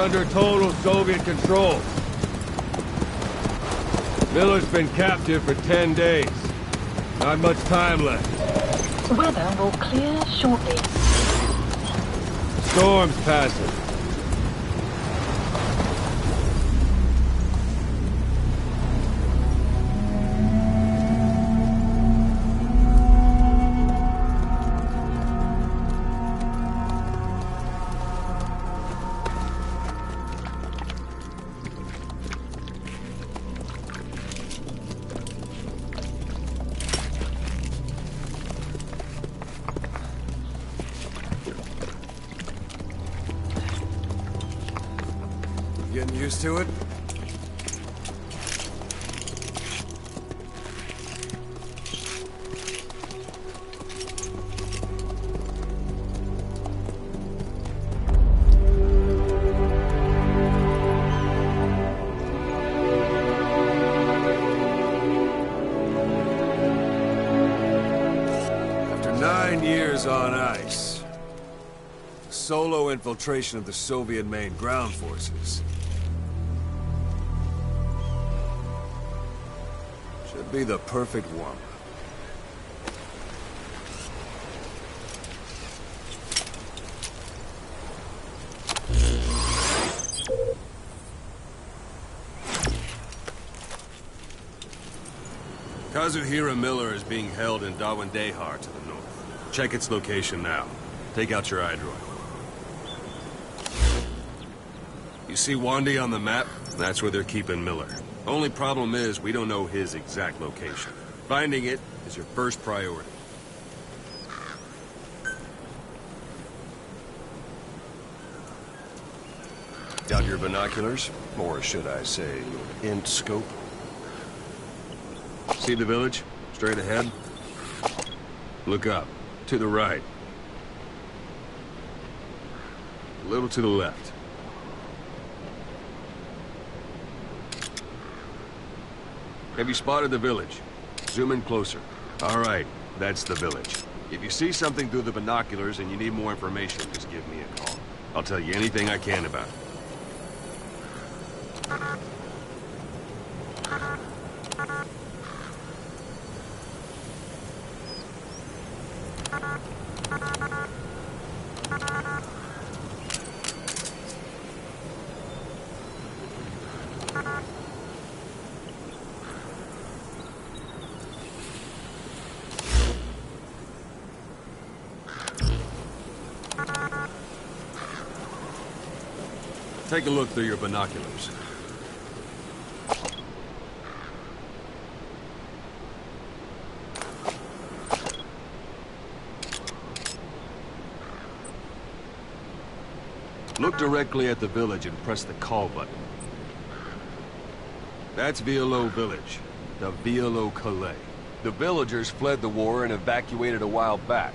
under total Soviet control. Miller's been captive for 10 days. Not much time left. Weather will clear shortly. Storm's passing. Getting used to it? After 9 years on ice, solo infiltration of the Soviet main ground forces. Should be the perfect one. Kazuhira Miller is being held in Dawandehar to the north. Check its location now. Take out your iDroid. You see Wandy on the map? That's where they're keeping Miller. Only problem is, we don't know his exact location. Finding it is your first priority. Got your binoculars? Or should I say, your int scope? See the village? Straight ahead? Look up. To the right. A little to the left. Have you spotted the village? Zoom in closer. All right, that's the village. If you see something through the binoculars and you need more information, just give me a call. I'll tell you anything I can about it. Take a look through your binoculars. Look directly at the village and press the call button. That's Violo Village, the Violo Calais. The villagers fled the war and evacuated a while back.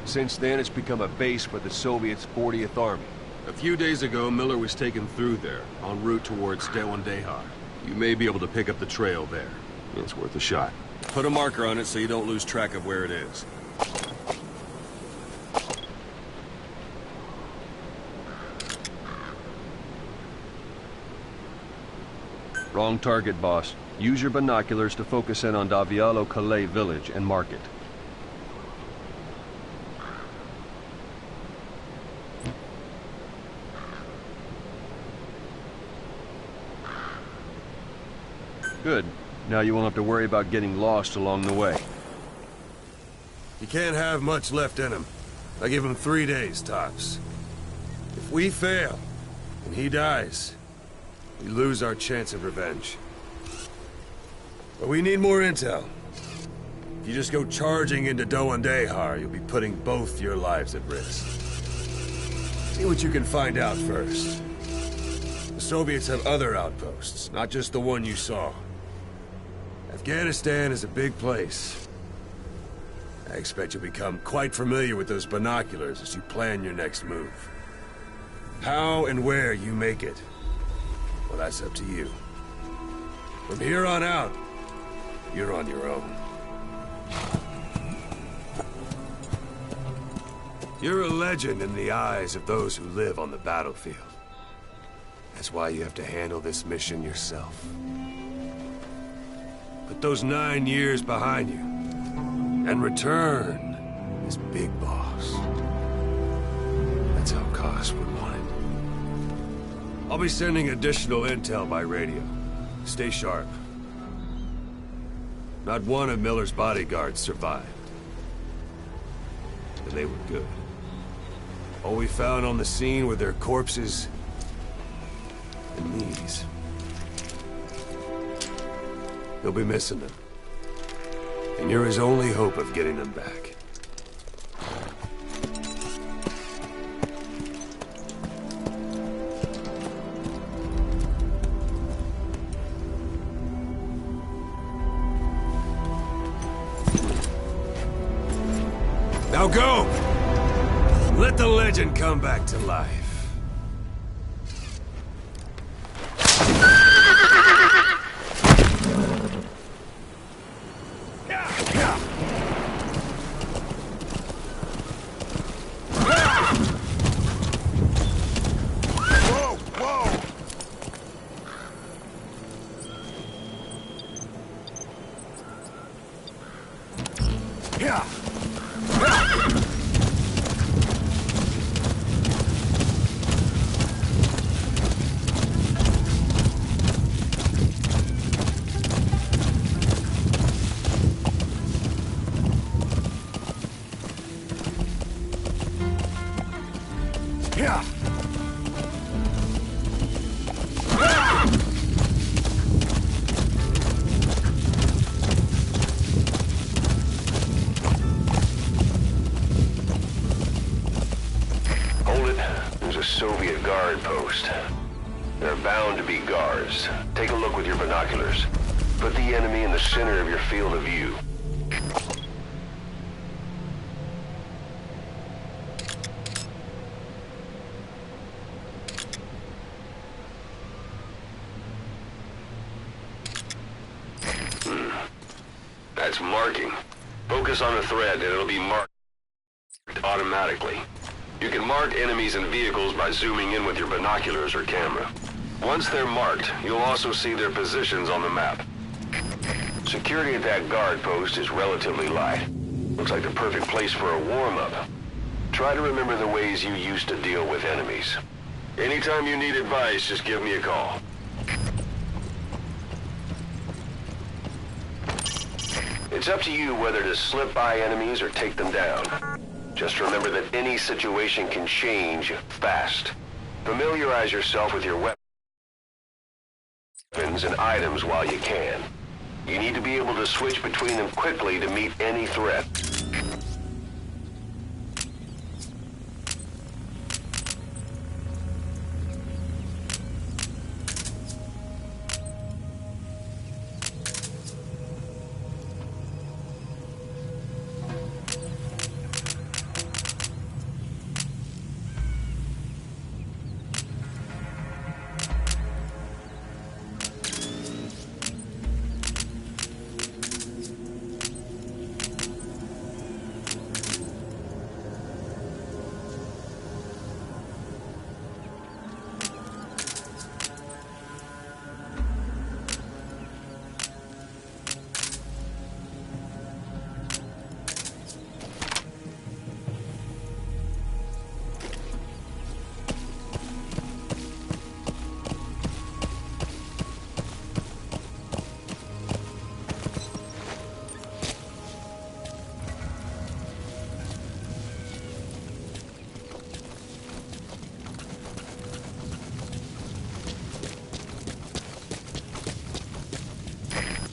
Since then, it's become a base for the Soviets' 40th Army. A few days ago, Miller was taken through there, en route towards Dawandehar. You may be able to pick up the trail there. It's worth a shot. Put a marker on it so you don't lose track of where it is. Wrong target, boss. Use your binoculars to focus in on Davialo Calais village and mark it. Good. Now you won't have to worry about getting lost along the way. He can't have much left in him. I give him 3 days, tops. If we fail, and he dies, we lose our chance of revenge. But we need more intel. If you just go charging into Dawandehar, you'll be putting both your lives at risk. See what you can find out first. The Soviets have other outposts, not just the one you saw. Afghanistan is a big place. I expect you'll become quite familiar with those binoculars as you plan your next move. How and where you make it, well, that's up to you. From here on out, you're on your own. You're a legend in the eyes of those who live on the battlefield. That's why you have to handle this mission yourself. Put those 9 years behind you, and return as Big Boss. That's how Koss would want it. I'll be sending additional intel by radio. Stay sharp. Not one of Miller's bodyguards survived. And they were good. All we found on the scene were their corpses and these. You'll be missing them. And you're his only hope of getting them back. Now go! Let the legend come back to life. Soviet guard post. There are bound to be guards. Take a look with your binoculars. Put the enemy in the center of your field of view. That's marking. Focus on the thread and it'll be marked automatically. You can mark enemies and vehicles by zooming in with your binoculars or camera. Once they're marked, you'll also see their positions on the map. Security at that guard post is relatively light. Looks like the perfect place for a warm-up. Try to remember the ways you used to deal with enemies. Anytime you need advice, just give me a call. It's up to you whether to slip by enemies or take them down. Just remember that any situation can change fast. Familiarize yourself with your weapons and items while you can. You need to be able to switch between them quickly to meet any threat.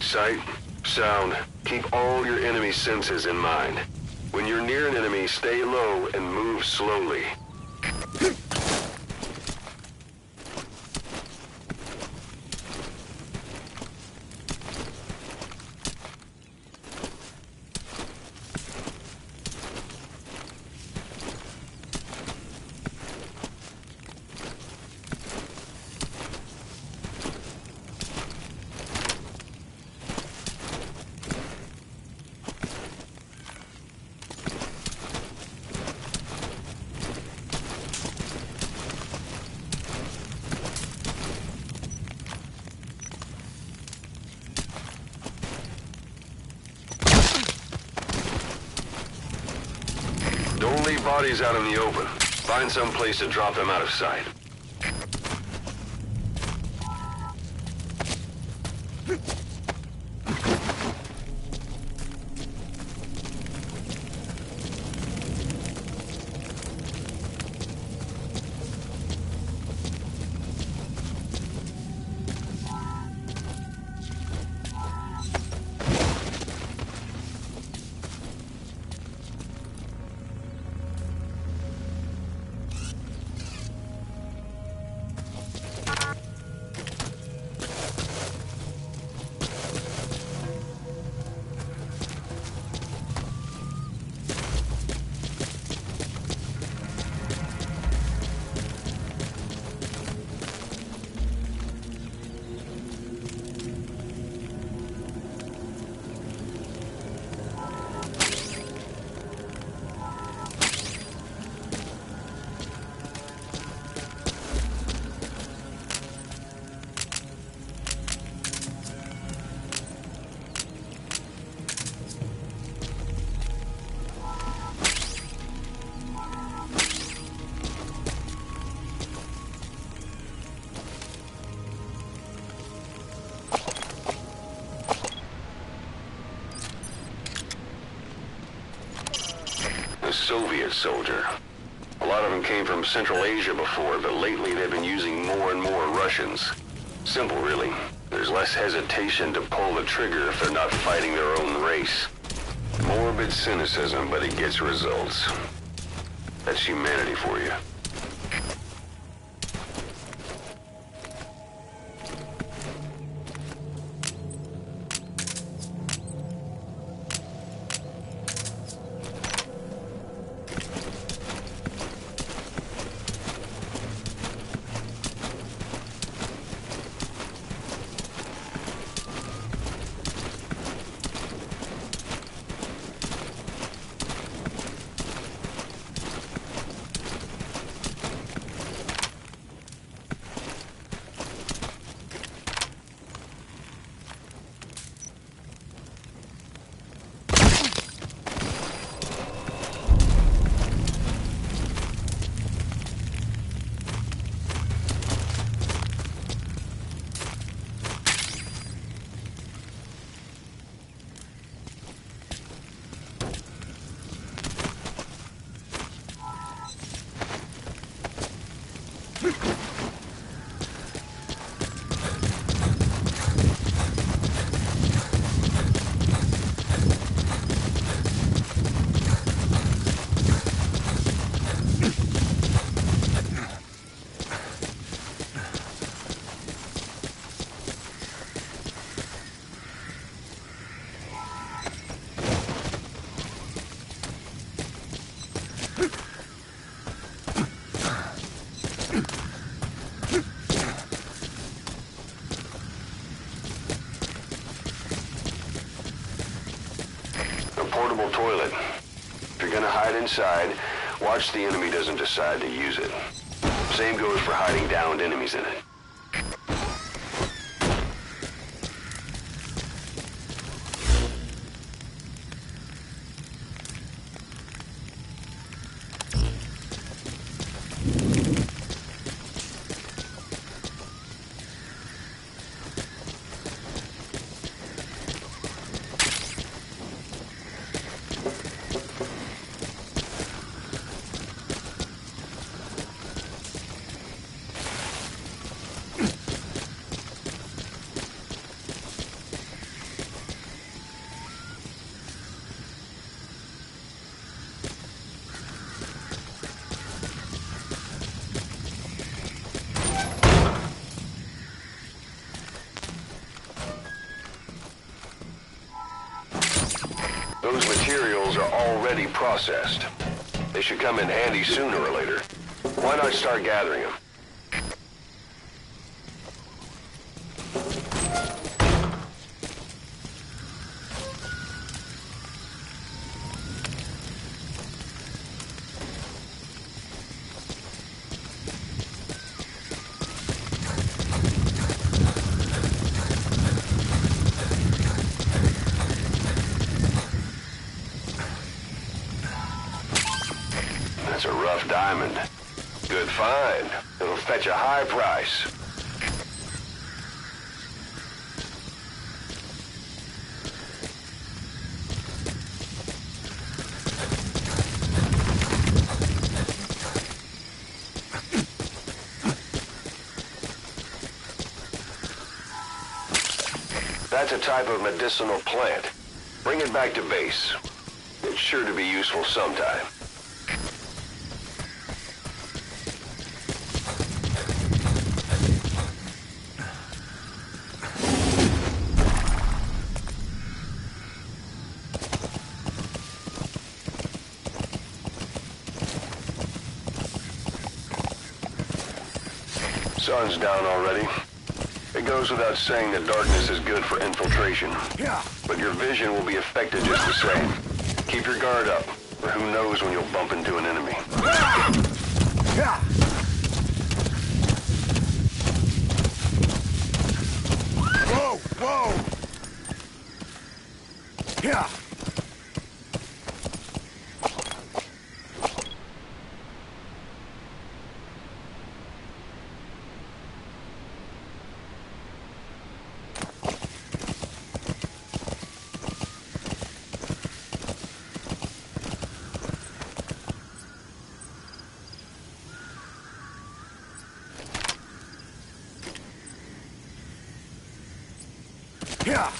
Sight, sound, keep all your enemy senses in mind. When you're near an enemy, stay low and move slowly. bodies out in the open. Find some place to drop them out of sight. Soviet soldier. A lot of them came from Central Asia before, but lately they've been using more and more Russians. Simple, really. There's less hesitation to pull the trigger if they're not fighting their own race. Morbid cynicism, but it gets results. That's humanity for you. Portable toilet. If you're gonna hide inside, watch the enemy doesn't decide to use it. Same goes for hiding downed enemies in it. Those materials are already processed. They should come in handy sooner or later. Why not start gathering them? diamond. Good find. It'll fetch a high price. That's a type of medicinal plant. Bring it back to base. It's sure to be useful sometime. Sun's down already. It goes without saying that darkness is good for infiltration. But your vision will be affected just the same. Keep your guard up, or who knows when you'll bump into an enemy. Whoa! Whoa! Yeah! Yeah!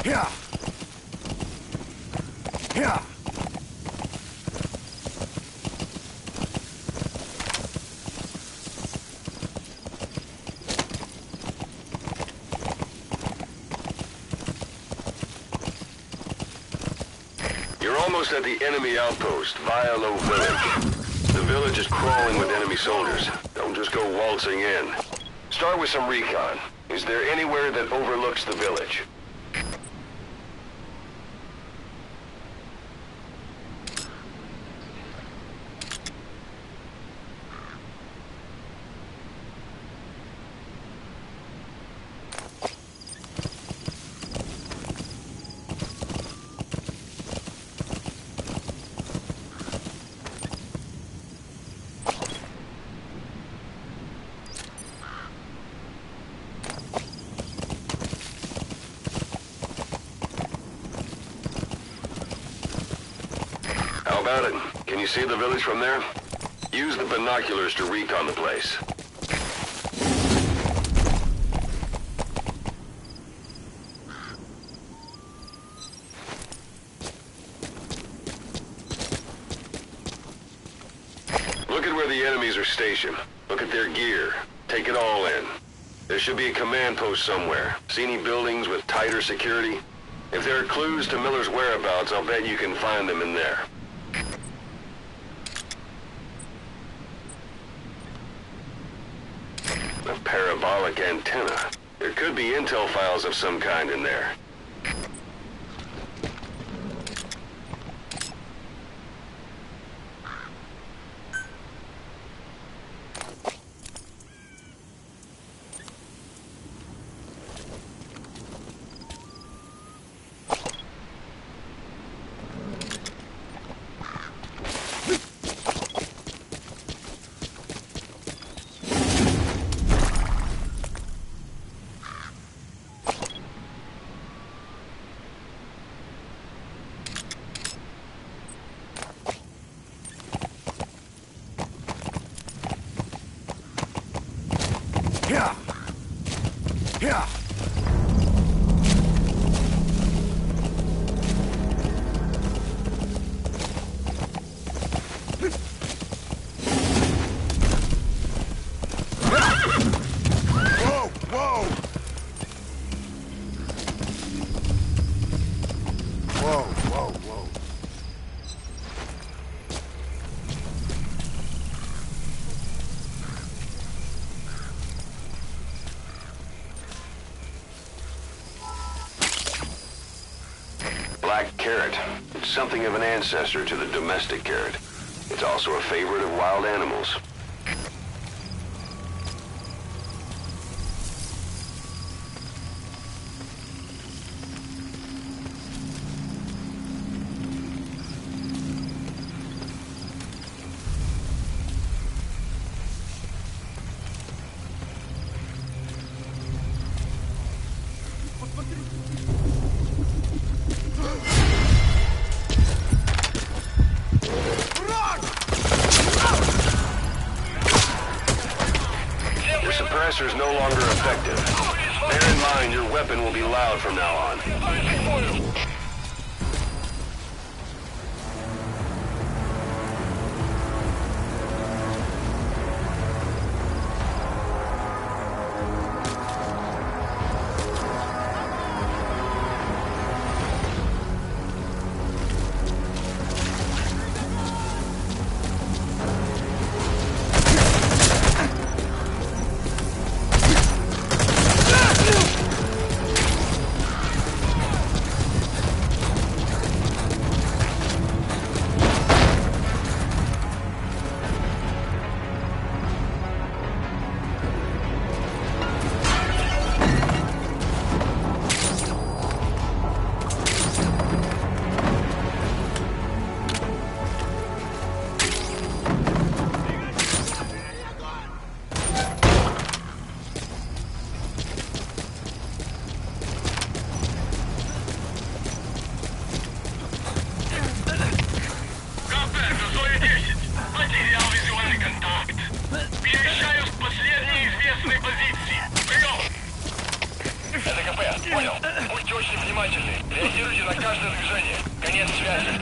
Yeah! Yeah! You're almost at the enemy outpost, Violo Village. The village is crawling with enemy soldiers. Don't just go waltzing in. Start with some recon. Is there anywhere that overlooks the village? How about it? Can you see the village from there? Use the binoculars to recon the place. Look at where the enemies are stationed. Look at their gear. Take it all in. There should be a command post somewhere. See any buildings with tighter security? If there are clues to Miller's whereabouts, I'll bet you can find them in there. A parabolic antenna. There could be intel files of some kind in there. Carrot. It's something of an ancestor to the domestic carrot. It's also a favorite of wild animals. Suppressor is no longer effective. Bear in mind your weapon will be loud from now on. Реагируйте на каждое движение. Конец связи.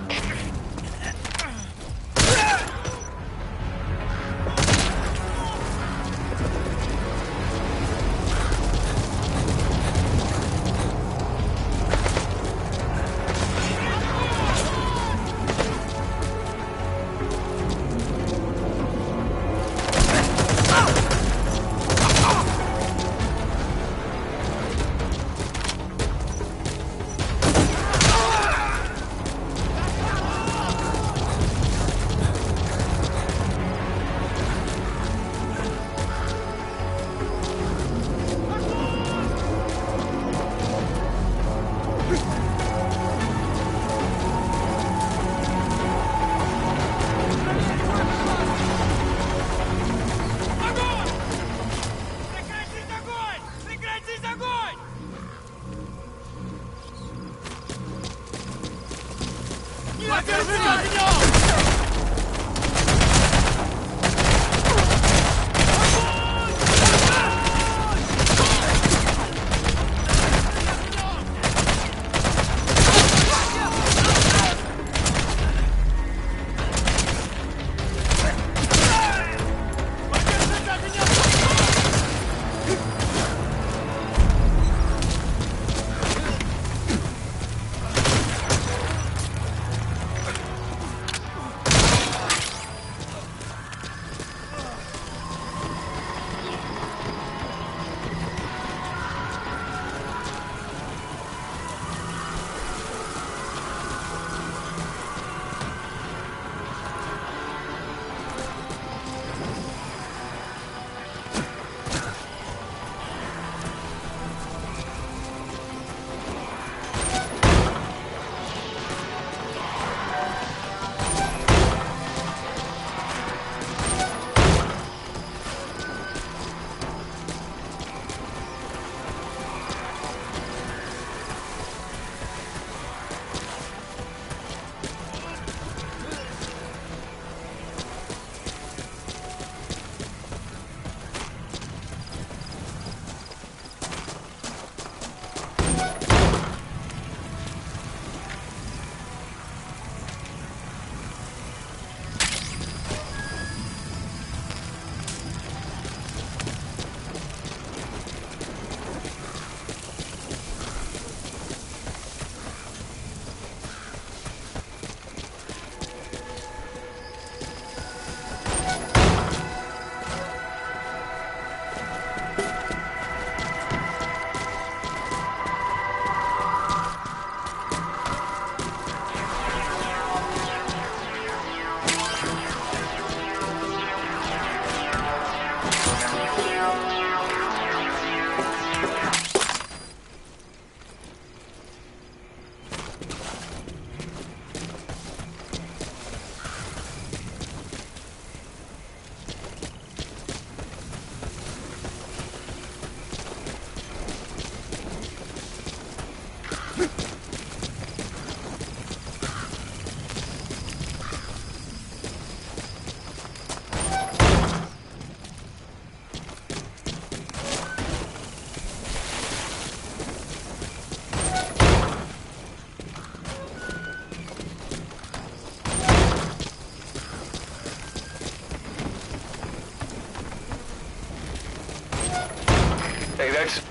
That's...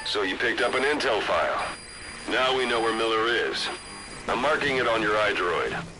So you picked up an intel file. Now we know where Miller is. I'm marking it on your iDroid.